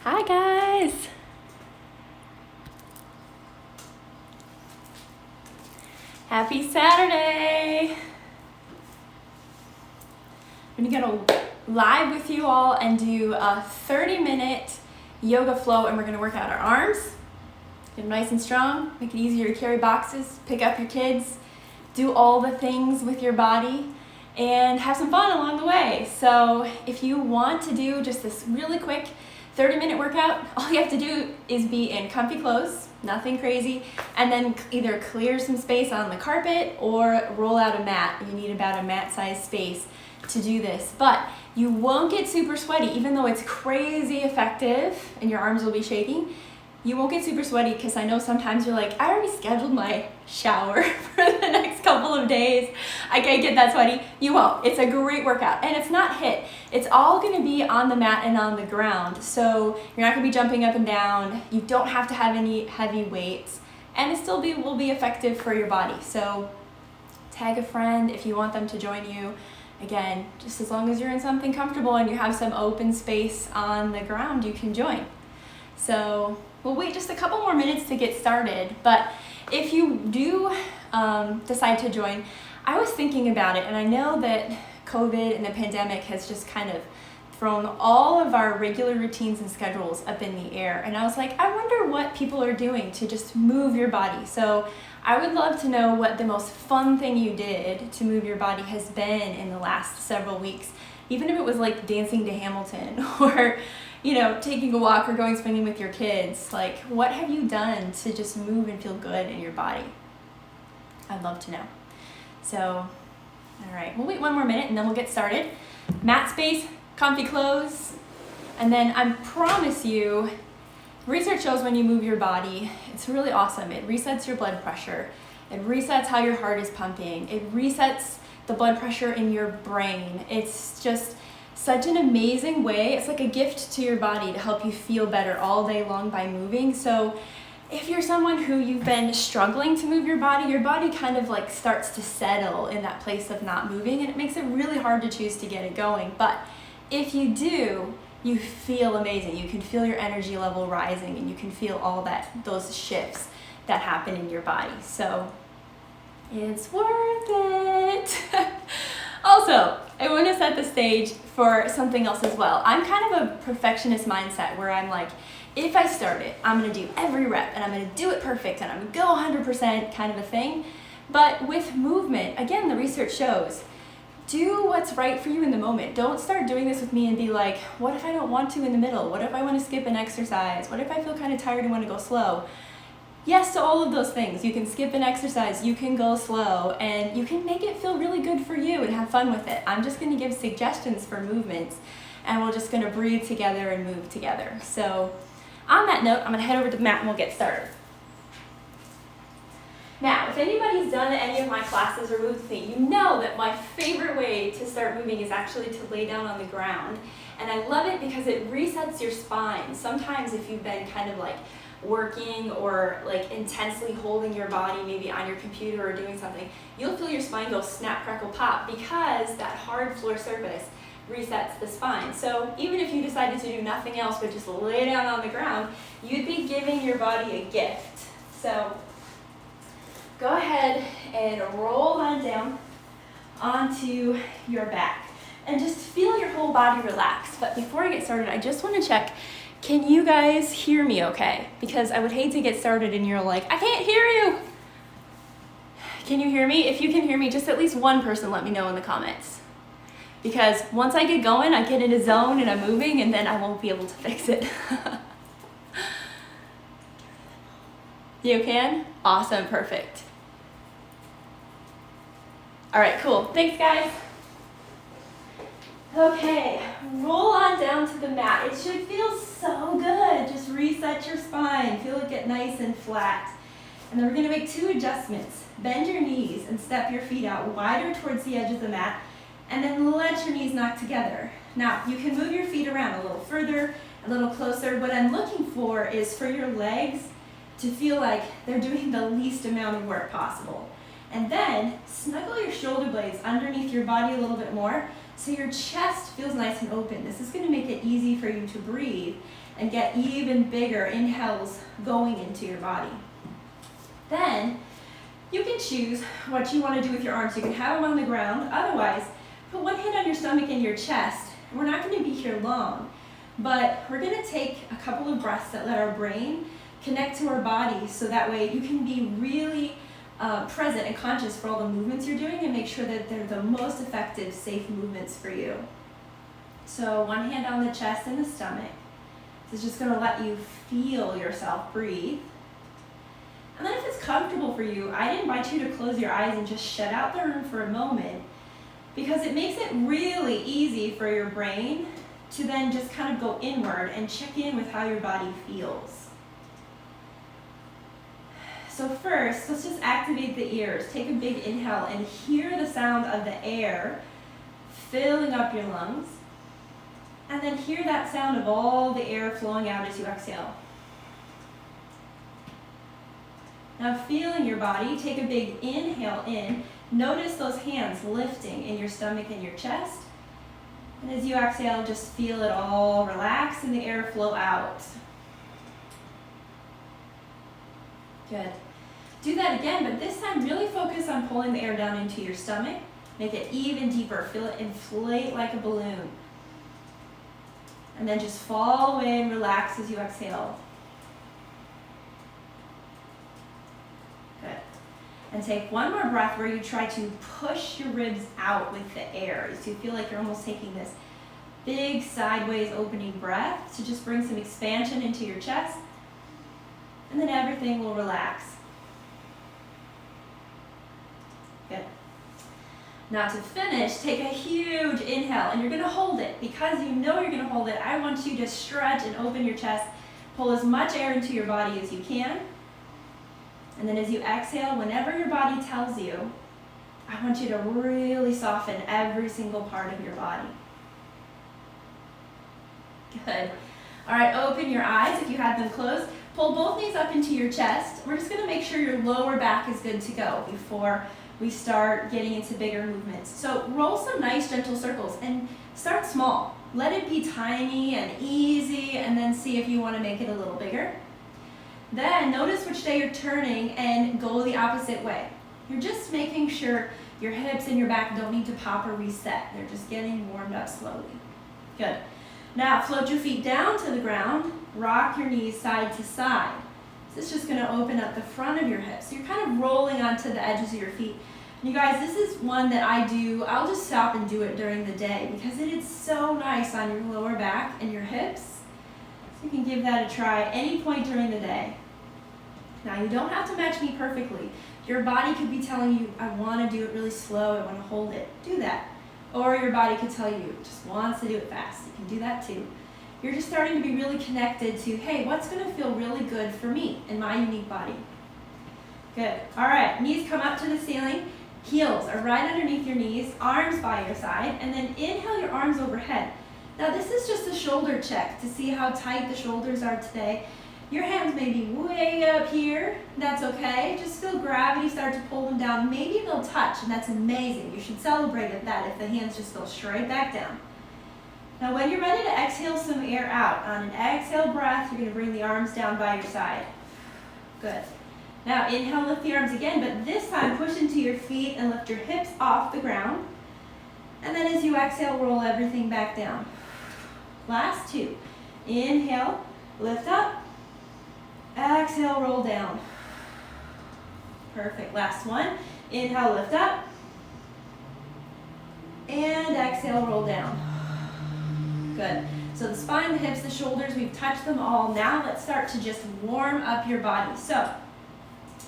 Hi guys! Happy Saturday! I'm gonna go live with you all and do a 30-minute yoga flow, and we're gonna work out our arms, get them nice and strong, make it easier to carry boxes, pick up your kids, do all the things with your body, and have some fun along the way. So if you want to do just this really quick 30-minute workout, all you have to do is be in comfy clothes, nothing crazy, and then either clear some space on the carpet or roll out a mat. You need about a mat-sized space to do this, but you won't get super sweaty, even though it's crazy effective and your arms will be shaking. You won't get super sweaty because I know sometimes you're like, I already scheduled my shower for the next couple of days. I can't get that sweaty. You won't. It's a great workout, and it's not HIIT. It's all going to be on the mat and on the ground, so you're not going to be jumping up and down. You don't have to have any heavy weights, and it still will be effective for your body. So tag a friend if you want them to join you. Again, just as long as you're in something comfortable and you have some open space on the ground, you can join. So we'll wait just a couple more minutes to get started, but if you do decide to join, I was thinking about it, and I know that COVID and the pandemic has just kind of thrown all of our regular routines and schedules up in the air, and I was like, I wonder what people are doing to just move your body. So I would love to know what the most fun thing you did to move your body has been in the last several weeks, even if it was like dancing to Hamilton or taking a walk or going swimming with your kids. Like, what have you done to just move and feel good in your body? I'd love to know. So, all right, we'll wait one more minute and then we'll get started. Mat space, comfy clothes, and then I promise you, research shows when you move your body, it's really awesome. It resets your blood pressure. It resets how your heart is pumping. It resets the blood pressure in your brain. It's just such an amazing way. It's like a gift to your body to help you feel better all day long by moving. So if you're someone who you've been struggling to move your body kind of like starts to settle in that place of not moving, and it makes it really hard to choose to get it going. But if you do, you feel amazing. You can feel your energy level rising, and you can feel all those shifts that happen in your body. So it's worth it. Also, I want to set the stage for something else as well. I'm kind of a perfectionist mindset where I'm like, if I start it, I'm going to do every rep and I'm going to do it perfect and I'm going to go 100% kind of a thing. But with movement, again, the research shows, do what's right for you in the moment. Don't start doing this with me and be like, what if I don't want to in the middle? What if I want to skip an exercise? What if I feel kind of tired and want to go slow? Yes to all of those things. You can skip an exercise, you can go slow, and you can make it feel really good for you and have fun with it. I'm just going to give suggestions for movements, and we're just going to breathe together and move together. So on that note, I'm going to head over to the mat and we'll get started. Now, if anybody's done any of my classes or moved with me, you know that my favorite way to start moving is actually to lay down on the ground. And I love it because it resets your spine. Sometimes if you've been kind of like working or like intensely holding your body maybe on your computer or doing something, you'll feel your spine go snap, crackle, pop because that hard floor surface resets the spine. So even if you decided to do nothing else but just lay down on the ground, you'd be giving your body a gift. So go ahead and roll on down onto your back and just feel your whole body relax. But before I get started, I just want to check, can you guys hear me okay? Because I would hate to get started and you're like, I can't hear you. Can you hear me? If you can hear me, just at least one person let me know in the comments. Because once I get going, I get in a zone and I'm moving, and then I won't be able to fix it. You can? Awesome, perfect. All right, cool. Thanks, guys. Okay, roll on down to the mat. It should feel so good. Just reset your spine. Feel it get nice and flat. And then we're going to make two adjustments. Bend your knees and step your feet out wider towards the edge of the mat, and then let your knees knock together. Now, you can move your feet around a little further, a little closer. What I'm looking for is for your legs to feel like they're doing the least amount of work possible. And then snuggle your shoulder blades underneath your body a little bit more so your chest feels nice and open. This is gonna make it easy for you to breathe and get even bigger inhales going into your body. Then you can choose what you want to do with your arms. You can have them on the ground. Otherwise, put one hand on your stomach and your chest. We're not going to be here long, but we're going to take a couple of breaths that let our brain connect to our body, so that way you can be really present and conscious for all the movements you're doing and make sure that they're the most effective, safe movements for you. So one hand on the chest and the stomach. This is just going to let you feel yourself breathe. And then if it's comfortable for you, I'd invite you to close your eyes and just shut out the room for a moment, because it makes it really easy for your brain to then just kind of go inward and check in with how your body feels. So first, let's just activate the ears. Take a big inhale and hear the sound of the air filling up your lungs. And then hear that sound of all the air flowing out as you exhale. Now feeling your body, take a big inhale in. Notice those hands lifting in your stomach and your chest. And as you exhale, just feel it all relax and the air flow out. Good. Do that again, but this time really focus on pulling the air down into your stomach. Make it even deeper. Feel it inflate like a balloon. And then just fall away and relax as you exhale. Good. And take one more breath where you try to push your ribs out with the air. So you feel like you're almost taking this big sideways opening breath to just bring some expansion into your chest. And then everything will relax. Good. Now to finish, take a huge inhale, and you're going to hold it. Because you know you're going to hold it, I want you to stretch and open your chest. Pull as much air into your body as you can. And then as you exhale, whenever your body tells you, I want you to really soften every single part of your body. Good. All right, open your eyes if you had them closed. Pull both knees up into your chest. We're just going to make sure your lower back is good to go before we start getting into bigger movements. So roll some nice gentle circles and start small. Let it be tiny and easy, and then see if you want to make it a little bigger. Then notice which day you're turning and go the opposite way. You're just making sure your hips and your back don't need to pop or reset. They're just getting warmed up slowly. Good. Now float your feet down to the ground. Rock your knees side to side. This is just going to open up the front of your hips. So you're kind of rolling onto the edges of your feet. And you guys, this is one that I do. I'll just stop and do it during the day because it is so nice on your lower back and your hips. So you can give that a try any point during the day. Now you don't have to match me perfectly. Your body could be telling you, I want to do it really slow, I want to hold it. Do that. Or your body could tell you, just wants to do it fast. You can do that too. You're just starting to be really connected to, hey, what's going to feel really good for me in my unique body? Good. All right, knees come up to the ceiling. Heels are right underneath your knees, arms by your side, and then inhale your arms overhead. Now this is just a shoulder check to see how tight the shoulders are today. Your hands may be way up here. That's okay. Just feel gravity start to pull them down. Maybe they'll touch, and that's amazing. You should celebrate at that if the hands just go straight back down. Now when you're ready to exhale some air out, on an exhale breath, you're going to bring the arms down by your side. Good. Now inhale, lift the arms again, but this time push into your feet and lift your hips off the ground. And then as you exhale, roll everything back down. Last two. Inhale, lift up. Exhale, roll down. Perfect. Last one. Inhale, lift up. And exhale, roll down. Good. So the spine, the hips, the shoulders, we've touched them all. Now let's start to just warm up your body. So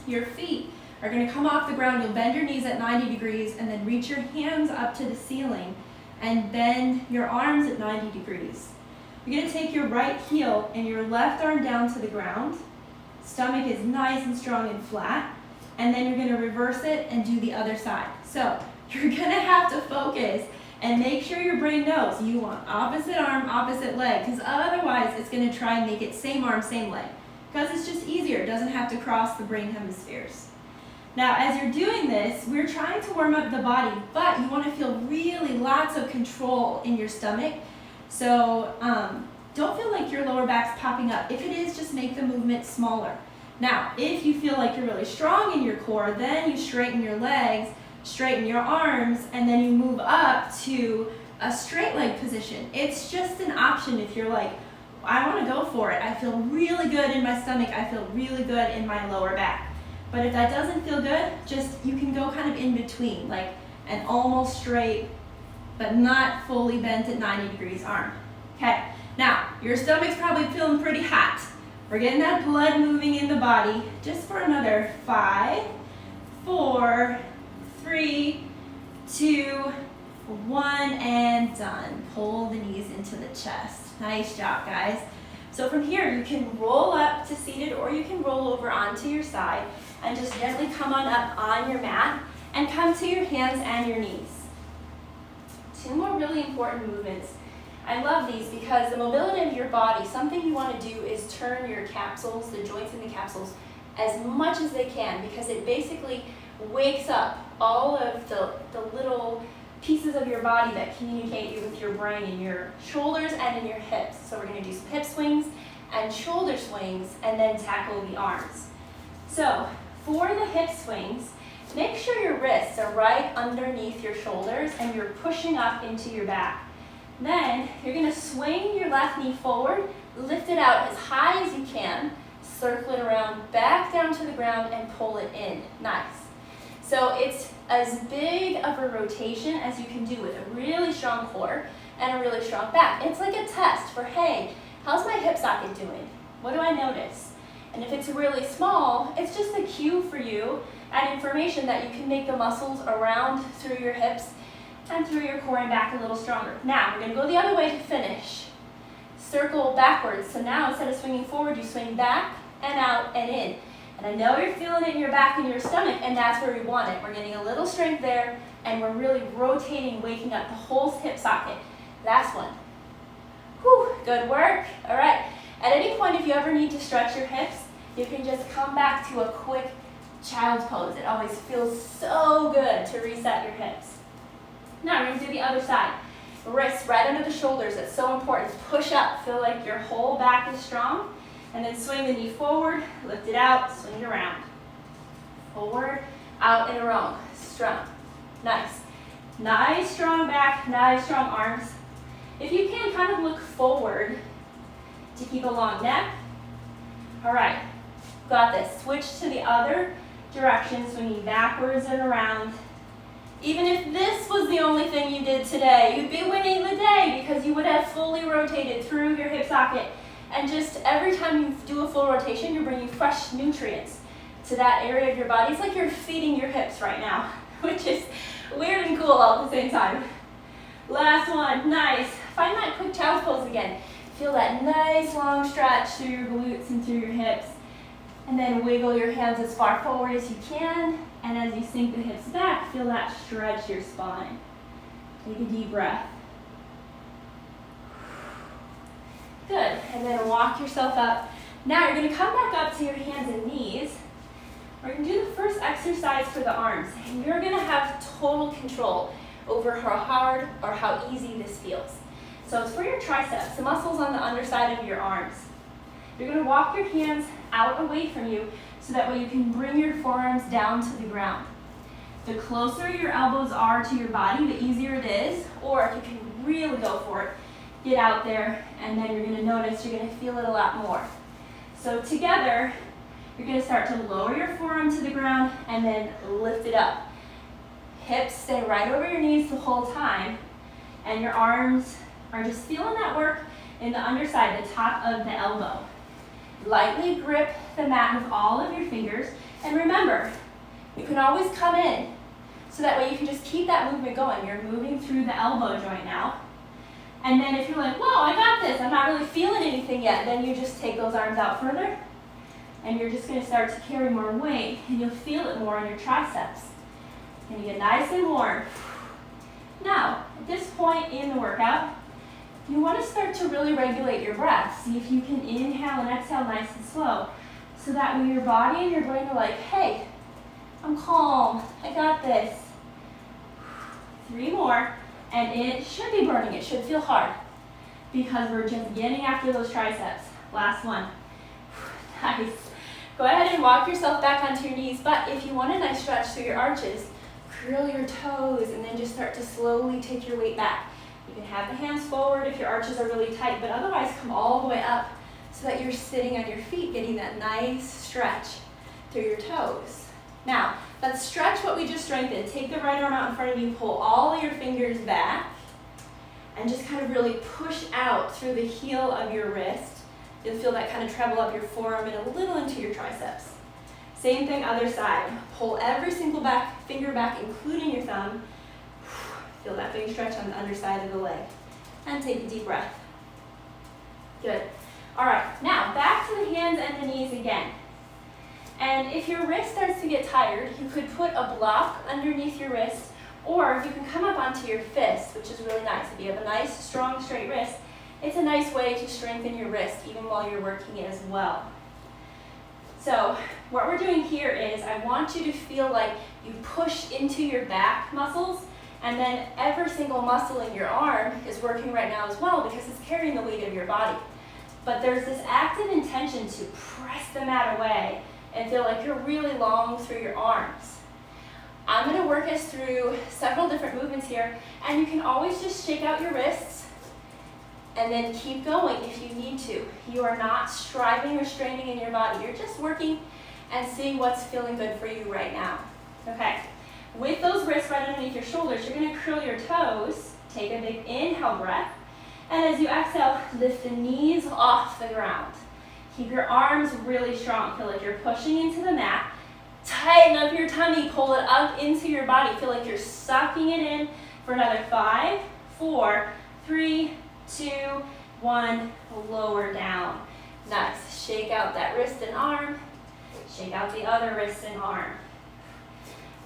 your feet are going to come off the ground. You'll bend your knees at 90 degrees and then reach your hands up to the ceiling and bend your arms at 90 degrees. You're going to take your right heel and your left arm down to the ground. Stomach is nice and strong and flat. And then you're going to reverse it and do the other side. So you're going to have to focus and make sure your brain knows you want opposite arm, opposite leg, because otherwise it's going to try and make it same arm, same leg. Because it's just easier. It doesn't have to cross the brain hemispheres. Now, as you're doing this, we're trying to warm up the body, but you want to feel really lots of control in your stomach. So don't feel like your lower back's popping up. If it is, just make the movement smaller. Now, if you feel like you're really strong in your core, then you straighten your legs, straighten your arms, and then you move up to a straight leg position. It's just an option if you're like, I want to go for it. I feel really good in my stomach. I feel really good in my lower back. But if that doesn't feel good, just you can go kind of in between, like an almost straight, but not fully bent at 90 degrees arm. Okay, now your stomach's probably feeling pretty hot. We're getting that blood moving in the body just for another 5, 4, 3, 2, 1, and done. Pull the knees into the chest. Nice job, guys. So from here, you can roll up to seated or you can roll over onto your side and just gently come on up on your mat and come to your hands and your knees. 2 more really important movements. I love these because the mobility of your body, something you want to do is turn your capsules, the joints in the capsules, as much as they can because it basically wakes up all of the little pieces of your body that communicate with your brain in your shoulders and in your hips. So we're going to do some hip swings and shoulder swings and then tackle the arms. So for the hip swings, make sure your wrists are right underneath your shoulders and you're pushing up into your back. Then you're going to swing your left knee forward, lift it out as high as you can, circle it around, back down to the ground, and pull it in. Nice. So it's as big of a rotation as you can do with a really strong core and a really strong back. It's like a test for, hey, how's my hip socket doing? What do I notice? And if it's really small, it's just a cue for you and information that you can make the muscles around through your hips and through your core and back a little stronger. Now, we're going to go the other way to finish. Circle backwards. So now, instead of swinging forward, you swing back and out and in. And I know you're feeling it in your back and your stomach, and that's where we want it. We're getting a little strength there, and we're really rotating, waking up the whole hip socket. Last one. Whew, good work. All right. At any point, if you ever need to stretch your hips, you can just come back to a quick child's pose. It always feels so good to reset your hips. Now, we're going to do the other side. Wrists right under the shoulders. That's so important. Push up. Feel like your whole back is strong. And then swing the knee forward, lift it out, swing it around. Forward, out, and around. Strong. Nice. Nice, strong back, nice, strong arms. If you can, kind of look forward to keep a long neck. All right, got this. Switch to the other direction, swinging backwards and around. Even if this was the only thing you did today, you'd be winning the day because you would have fully rotated through your hip socket. And just every time you do a full rotation, you're bringing fresh nutrients to that area of your body. It's like you're feeding your hips right now, which is weird and cool all at the same time. Last one, nice. Find that quick child's pose again. Feel that nice long stretch through your glutes and through your hips. And then wiggle your hands as far forward as you can. And as you sink the hips back, feel that stretch your spine. Take a deep breath. Good, and then walk yourself up. Now you're going to come back up to your hands and knees. We're going to do the first exercise for the arms. And you're going to have total control over how hard or how easy this feels. So it's for your triceps, the muscles on the underside of your arms. You're going to walk your hands out away from you so that way you can bring your forearms down to the ground. The closer your elbows are to your body, the easier it is. Or if you can really go for it, get out there, and then you're going to notice you're going to feel it a lot more. So together, you're going to start to lower your forearm to the ground and then lift it up. Hips stay right over your knees the whole time, and your arms are just feeling that work in the underside, the top of the elbow. Lightly grip the mat with all of your fingers, and remember, you can always come in, so that way you can just keep that movement going. You're moving through the elbow joint now. And then if you're like, whoa, I got this, I'm not really feeling anything yet, then you just take those arms out further, and you're just going to start to carry more weight, and you'll feel it more in your triceps. And you get nice and warm. Now, at this point in the workout, you want to start to really regulate your breath. See if you can inhale and exhale nice and slow, so that way your body and your brain are like, hey, I'm calm. I got this. 3 more. And it should be burning. It should feel hard because we're just getting after those triceps. Last one. Nice. Go ahead and walk yourself back onto your knees, but if you want a nice stretch through your arches, curl your toes and then just start to slowly take your weight back. You can have the hands forward if your arches are really tight, but otherwise come all the way up so that you're sitting on your feet, getting that nice stretch through your toes. Now, let's stretch what we just strengthened. Take the right arm out in front of you, pull all your fingers back, and just kind of really push out through the heel of your wrist. You'll feel that kind of treble up your forearm and a little into your triceps. Same thing, other side. Pull every single finger back, including your thumb. Feel that big stretch on the underside of the leg. And take a deep breath. Good. All right, now back to the hands and the knees again. And if your wrist starts to get tired, you could put a block underneath your wrist, or you can come up onto your fist, which is really nice. If you have a nice, strong, straight wrist, it's a nice way to strengthen your wrist even while you're working it as well. So what we're doing here is I want you to feel like you push into your back muscles, and then every single muscle in your arm is working right now as well because it's carrying the weight of your body. But there's this active intention to press the mat away and feel like you're really long through your arms. I'm going to work us through several different movements here, and you can always just shake out your wrists and then keep going if you need to. You are not striving or straining in your body. You're just working and seeing what's feeling good for you right now. Okay, with those wrists right underneath your shoulders, you're going to curl your toes, take a big inhale breath, and as you exhale, lift the knees off the ground. Keep your arms really strong. Feel like you're pushing into the mat. Tighten up your tummy, pull it up into your body. Feel like you're sucking it in for another 5, 4, 3, 2, 1, lower down. Nice. Shake out that wrist and arm. Shake out the other wrist and arm.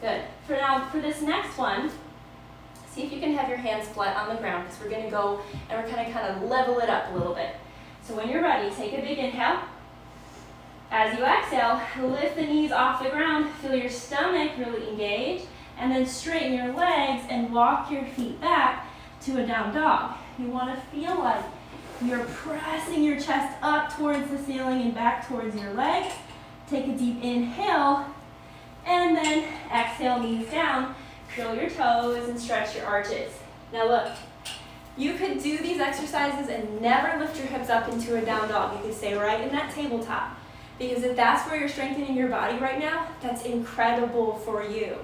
Good. For this next one, see if you can have your hands flat on the ground because we're going to go and we're going to kind of level it up a little bit. So when you're ready, take a big inhale. As you exhale, lift the knees off the ground. Feel your stomach really engage, and then straighten your legs and walk your feet back to a down dog. You want to feel like you're pressing your chest up towards the ceiling and back towards your legs. Take a deep inhale, and then exhale, knees down. Curl your toes and stretch your arches. Now look, you could do these exercises and never lift your hips up into a down dog. You could stay right in that tabletop. Because if that's where you're strengthening your body right now, that's incredible for you.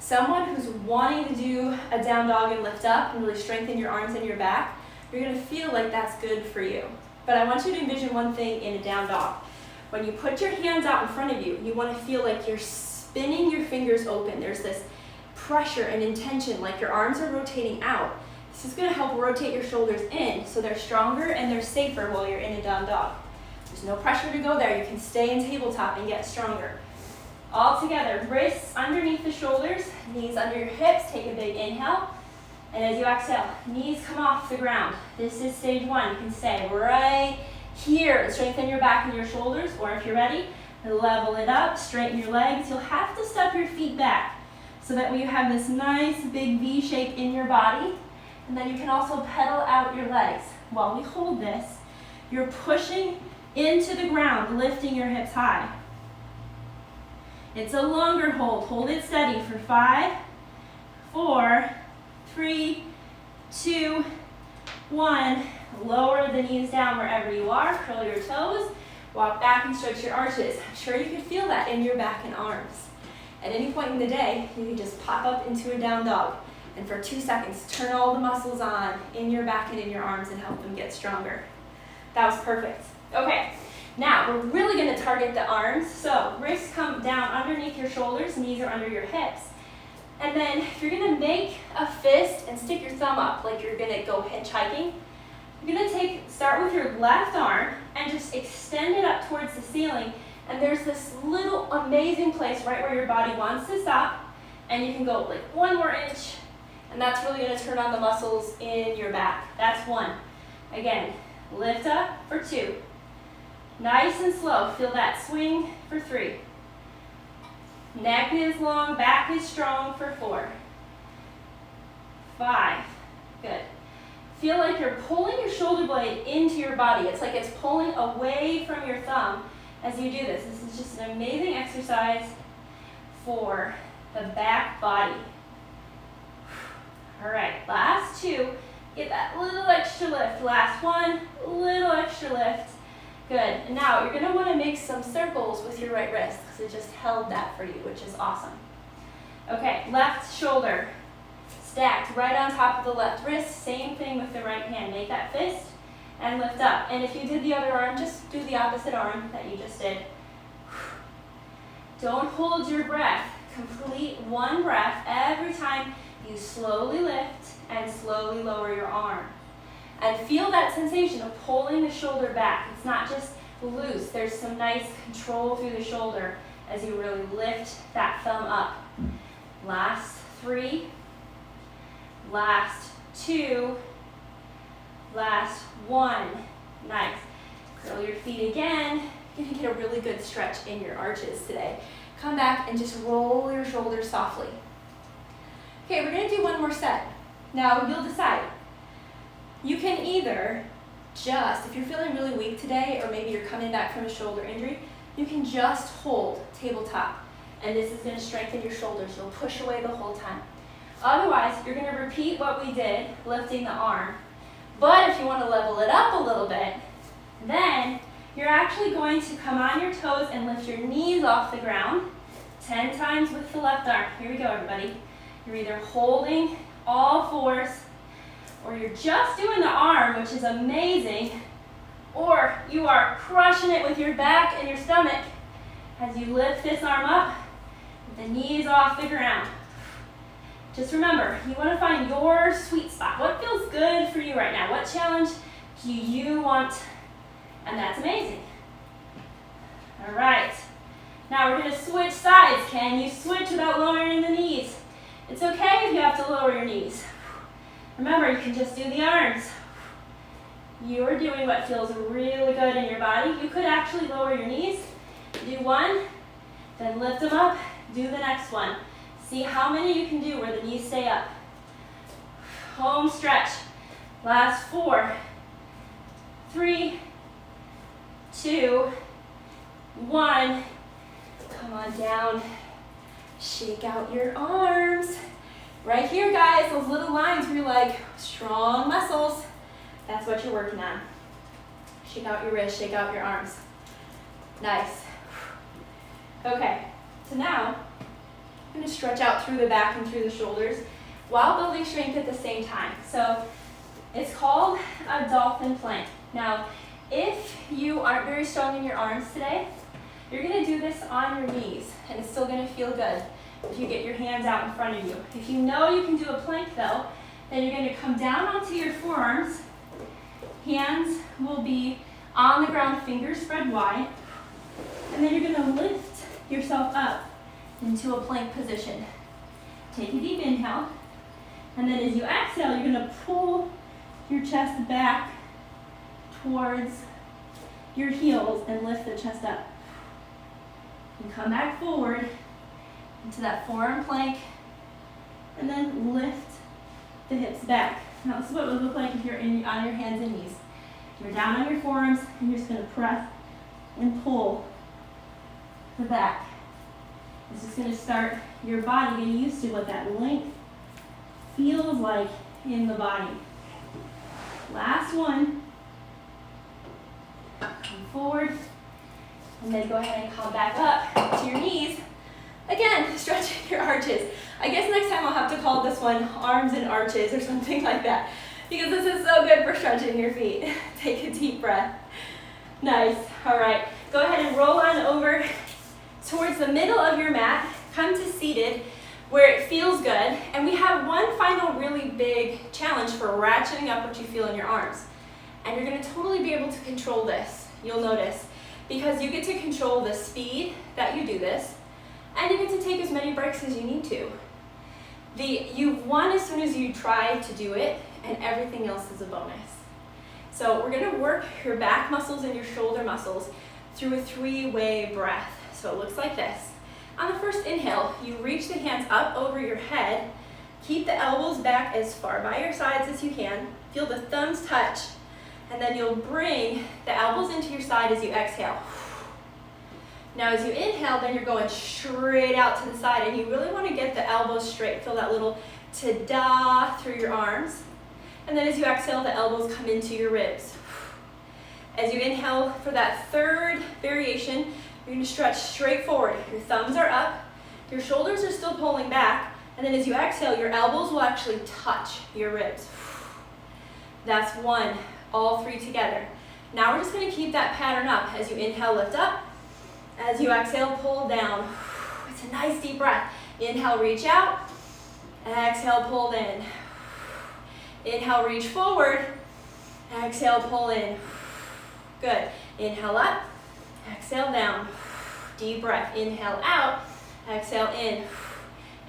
Someone who's wanting to do a down dog and lift up and really strengthen your arms and your back, you're going to feel like that's good for you. But I want you to envision one thing in a down dog. When you put your hands out in front of you, you want to feel like you're spinning your fingers open. There's this pressure and intention, like your arms are rotating out. This is going to help rotate your shoulders in so they're stronger and they're safer while you're in a down dog. There's no pressure to go there. You can stay in tabletop and get stronger. All together, wrists underneath the shoulders, knees under your hips. Take a big inhale. And as you exhale, knees come off the ground. This is stage 1. You can stay right here. Strengthen your back and your shoulders. Or if you're ready, level it up. Straighten your legs. You'll have to step your feet back so that you have this nice big V shape in your body. And then you can also pedal out your legs. While we hold this, you're pushing into the ground, lifting your hips high. It's a longer hold. Hold it steady for 5, 4, 3, 2, 1. Lower the knees down wherever you are. Curl your toes. Walk back and stretch your arches. I'm sure you could feel that in your back and arms. At any point in the day, you can just pop up into a down dog. And for 2 seconds, turn all the muscles on in your back and in your arms and help them get stronger. That was perfect. Okay, now we're really going to target the arms. So wrists come down underneath your shoulders, knees are under your hips. And then if you're going to make a fist and stick your thumb up like you're going to go hitchhiking, you're going to start with your left arm and just extend it up towards the ceiling. And there's this little amazing place right where your body wants to stop. And you can go like 1 more inch. And that's really going to turn on the muscles in your back. That's 1. Again, lift up for 2. Nice and slow. Feel that swing for 3. Neck is long, back is strong for 4, 5, good. Feel like you're pulling your shoulder blade into your body. It's like it's pulling away from your thumb as you do this. This is just an amazing exercise for the back body. All right, last 2. Get that little extra lift. Last 1, little extra lift. Good. And now you're going to want to make some circles with your right wrist because it just held that for you, which is awesome. Okay, left shoulder stacked right on top of the left wrist. Same thing with the right hand. Make that fist and lift up. And if you did the other arm, just do the opposite arm that you just did. Don't hold your breath. Complete 1 breath every time you slowly lift and slowly lower your arm. And feel that sensation of pulling the shoulder back. It's not just loose. There's some nice control through the shoulder as you really lift that thumb up. Last 3. Last 2. Last 1. Nice. Curl your feet again. You're going to get a really good stretch in your arches today. Come back and just roll your shoulders softly. Okay, we're going to do 1 more set. Now, you'll decide. You can either just, if you're feeling really weak today, or maybe you're coming back from a shoulder injury, you can just hold tabletop. And this is going to strengthen your shoulders. You'll push away the whole time. Otherwise, you're going to repeat what we did, lifting the arm. But if you want to level it up a little bit, then you're actually going to come on your toes and lift your knees off the ground 10 times with the left arm. Here we go, everybody. You're either holding all 4s, or you're just doing the arm, which is amazing, or you are crushing it with your back and your stomach as you lift this arm up with the knees off the ground. Just remember, you want to find your sweet spot. What feels good for you right now? What challenge do you want? And that's amazing. All right. Now we're going to switch sides. Can you switch without lowering the knees? It's okay if you have to lower your knees. Remember, you can just do the arms. You're doing what feels really good in your body. You could actually lower your knees. Do 1, then lift them up. Do the next one. See how many you can do where the knees stay up. Home stretch. Last 4, 3, 2, 1. Come on down. Shake out your arms. Right here, guys, those little lines where you're like, strong muscles. That's what you're working on. Shake out your wrists, shake out your arms. Nice. Okay, so now I'm going to stretch out through the back and through the shoulders while building strength at the same time. So it's called a dolphin plank. Now, if you aren't very strong in your arms today, you're going to do this on your knees, and it's still going to feel good if you get your hands out in front of you. If you know you can do a plank though, then you're going to come down onto your forearms. Hands will be on the ground, fingers spread wide, and then you're going to lift yourself up into a plank position. Take a deep inhale, and then as you exhale, you're going to pull your chest back towards your heels and lift the chest up. And come back forward into that forearm plank, and then lift the hips back. Now this is what it would look like if you're on your hands and knees. You're down on your forearms, and you're just going to press and pull the back. It's just going to start your body getting used to what that length feels like in the body. Last one. Come forward, and then go ahead and come back up to your knees. Again, stretching your arches. I guess next time I'll have to call this one arms and arches or something like that, because this is so good for stretching your feet. Take a deep breath. Nice. All right. Go ahead and roll on over towards the middle of your mat. Come to seated where it feels good. And we have one final really big challenge for ratcheting up what you feel in your arms. And you're going to totally be able to control this, you'll notice, because you get to control the speed that you do this, and you get to take as many breaks as you need to. You've won as soon as you try to do it, and everything else is a bonus. So we're going to work your back muscles and your shoulder muscles through a 3-way breath. So it looks like this. On the first inhale, you reach the hands up over your head. Keep the elbows back as far by your sides as you can. Feel the thumbs touch. And then you'll bring the elbows into your side as you exhale. Now as you inhale, then you're going straight out to the side, and you really want to get the elbows straight. Feel that little ta-da through your arms. And then as you exhale, the elbows come into your ribs. As you inhale for that third variation, you're going to stretch straight forward. Your thumbs are up, your shoulders are still pulling back, and then as you exhale, your elbows will actually touch your ribs. That's one, all three together. Now we're just going to keep that pattern up. As you inhale, lift up. As you exhale, pull down. It's a nice deep breath. Inhale, reach out. Exhale, pull in. Inhale, reach forward. Exhale, pull in. Good. Inhale up. Exhale down. Deep breath. Inhale out. Exhale in.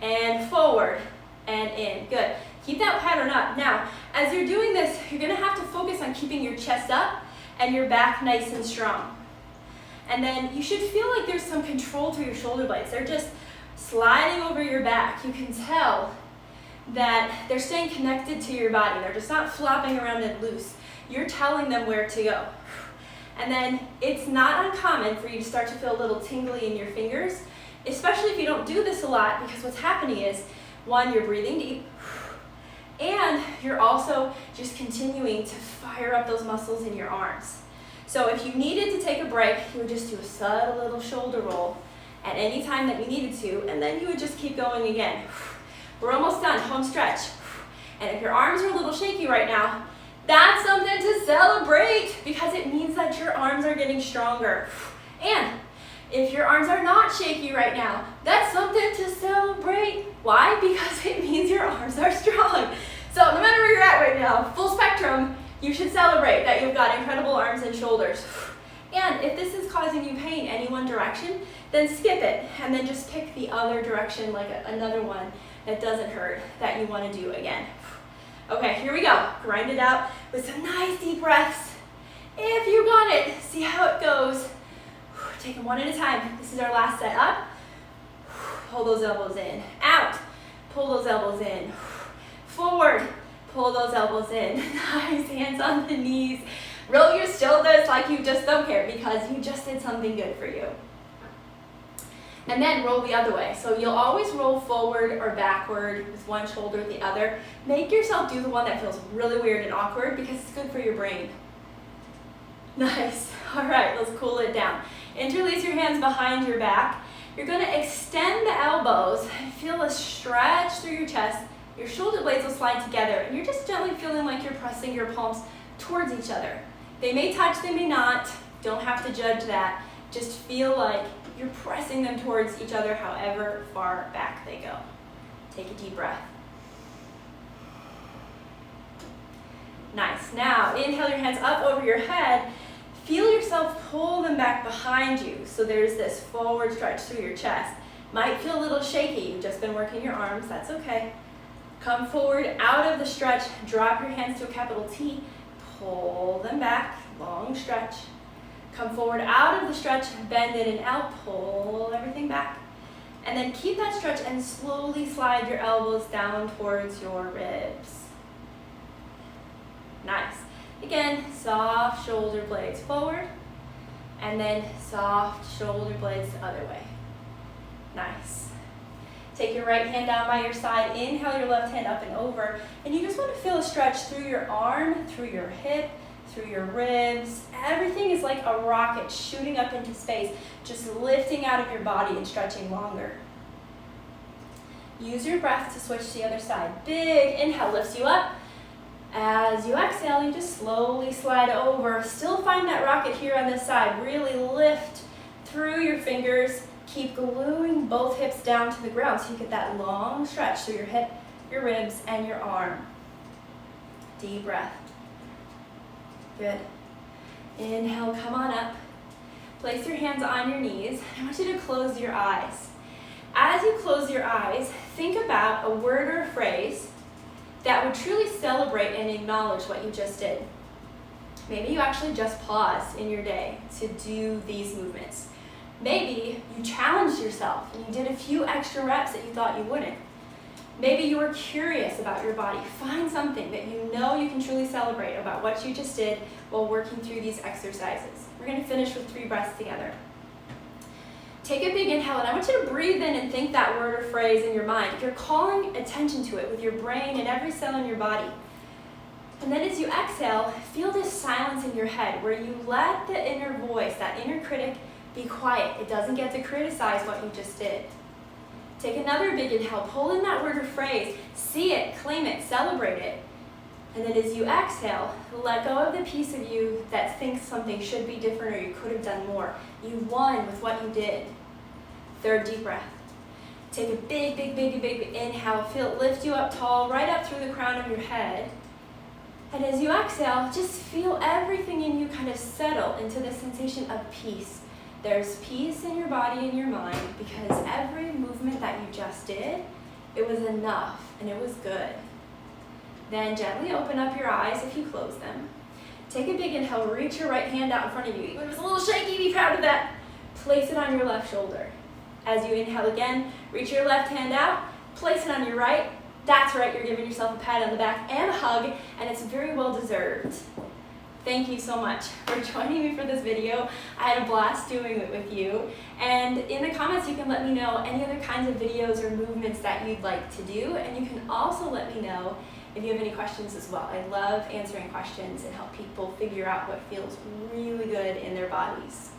And forward. And in. Good. Keep that pattern up. Now, as you're doing this, you're going to have to focus on keeping your chest up and your back nice and strong. And then you should feel like there's some control through your shoulder blades. They're just sliding over your back. You can tell that they're staying connected to your body. They're just not flopping around and loose. You're telling them where to go. And then it's not uncommon for you to start to feel a little tingly in your fingers, especially if you don't do this a lot, because what's happening is, one, you're breathing deep, and you're also just continuing to fire up those muscles in your arms. So if you needed to take a break, you would just do a subtle little shoulder roll at any time that you needed to, and then you would just keep going again. We're almost done, home stretch. And if your arms are a little shaky right now, that's something to celebrate, because it means that your arms are getting stronger. And if your arms are not shaky right now, that's something to celebrate. Why? Because it means your arms are strong. So no matter where you're at right now, full spectrum, you should celebrate that you've got incredible arms and shoulders. And if this is causing you pain any one direction, then skip it and then just pick the other direction, like another one that doesn't hurt, that you want to do again. Okay, here we go. Grind it out with some nice deep breaths. If you got it, see how it goes. Take them one at a time. This is our last set. Up. Pull those elbows in. Out. Pull those elbows in. Forward. Pull those elbows in. Nice. Hands on the knees. Roll your shoulders like you just don't care, because you just did something good for you. And then roll the other way. So you'll always roll forward or backward with one shoulder or the other. Make yourself do the one that feels really weird and awkward, because it's good for your brain. Nice. All right, let's cool it down. Interlace your hands behind your back. You're going to extend the elbows and feel a stretch through your chest. Your shoulder blades will slide together, and you're just gently feeling like you're pressing your palms towards each other. They may touch, they may not. Don't have to judge that. Just feel like you're pressing them towards each other however far back they go. Take a deep breath. Nice. Now, inhale your hands up over your head. Feel yourself pull them back behind you. So there's this forward stretch through your chest. Might feel a little shaky. You've just been working your arms. That's okay. Come forward out of the stretch. Drop your hands to a capital T. Pull them back. Long stretch. Come forward out of the stretch. Bend in and out. Pull everything back. And then keep that stretch and slowly slide your elbows down towards your ribs. Nice. Again, soft shoulder blades forward, and then soft shoulder blades the other way. Nice. Take your right hand down by your side. Inhale your left hand up and over, and you just want to feel a stretch through your arm, through your hip, through your ribs. Everything is like a rocket shooting up into space, just lifting out of your body and stretching longer. Use your breath to switch to the other side. Big inhale lifts you up. As you exhale, you just slowly slide over. Still find that rocket here on this side. Really lift through your fingers. Keep gluing both hips down to the ground so you get that long stretch through your hip, your ribs, and your arm. Deep breath. Good. Inhale, come on up. Place your hands on your knees. I want you to close your eyes. As you close your eyes, think about a word or a phrase that would truly celebrate and acknowledge what you just did. Maybe you actually just paused in your day to do these movements. Maybe you challenged yourself and you did a few extra reps that you thought you wouldn't. Maybe you were curious about your body. Find something that you know you can truly celebrate about what you just did while working through these exercises. We're going to finish with 3 breaths together. Take a big inhale, and I want you to breathe in and think that word or phrase in your mind. You're calling attention to it with your brain and every cell in your body. And then as you exhale, feel this silence in your head where you let the inner voice, that inner critic, be quiet. It doesn't get to criticize what you just did. Take another big inhale, pull in that word or phrase, see it, claim it, celebrate it. And then as you exhale, let go of the piece of you that thinks something should be different or you could have done more. You won with what you did. 3rd deep breath. Take a big inhale, feel it lift you up tall, right up through the crown of your head. And as you exhale, just feel everything in you kind of settle into the sensation of peace. There's peace in your body and your mind because every movement that you just did, it was enough and it was good. Then gently open up your eyes if you close them. Take a big inhale, reach your right hand out in front of you. It was a little shaky, be proud of that. Place it on your left shoulder. As you inhale again, reach your left hand out, place it on your right. That's right, you're giving yourself a pat on the back and a hug, and it's very well deserved. Thank you so much for joining me for this video. I had a blast doing it with you. And in the comments, you can let me know any other kinds of videos or movements that you'd like to do. And you can also let me know if you have any questions as well. I love answering questions and help people figure out what feels really good in their bodies.